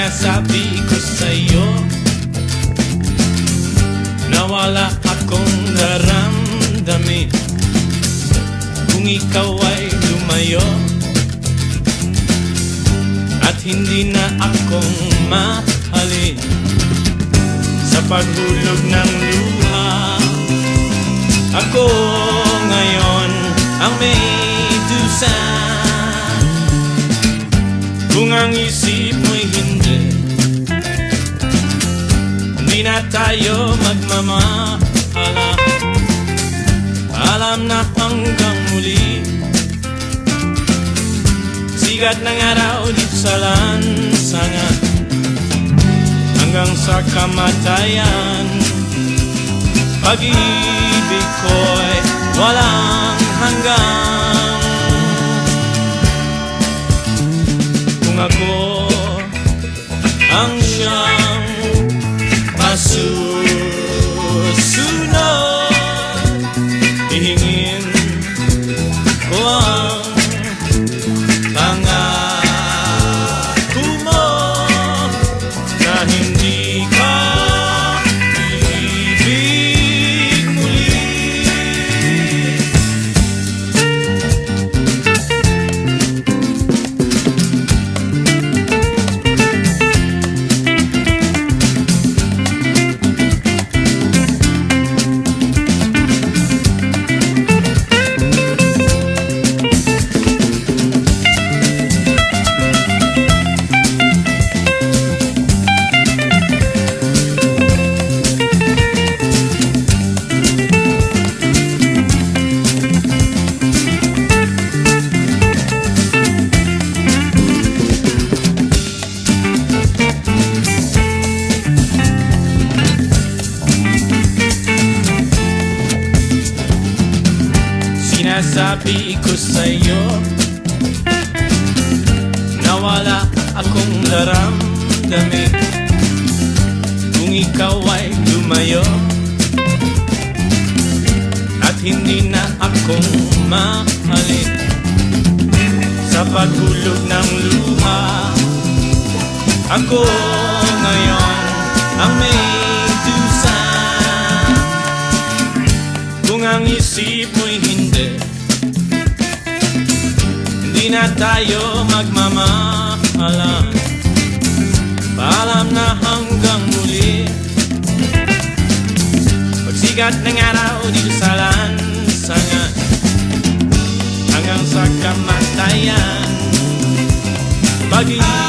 Sinasabi ko sa'yo na wala akong daramdamin kung ikaw ay lumayo at hindi na akong mahalin. Sa paghulog ng luha, ako ngayon ang may dusa. Kung ang isip mo'y hindi na tayo magmamahala, alam na hanggang muli. Sigat ng araw dito sa lansangan hanggang sa kamatayan. Pag-ibig ko'y walang hanggang. Kung ako ang siyang masusunod, hihingin ko ang pangako mo na hindi ka ibig muli. Sinasabi ko sa'yo na wala akong daramdamin kung ikaw ay lumayo at hindi na akong mahalin. Sa paghulog ng luha, ako ngayon ang may dusa. Kung ang isip mo'y hindi na tayo magmamahala, paalam na hanggang muli. Pagsikat ng araw dito sa lansangan hanggang sa kamatayan. Pag-ibig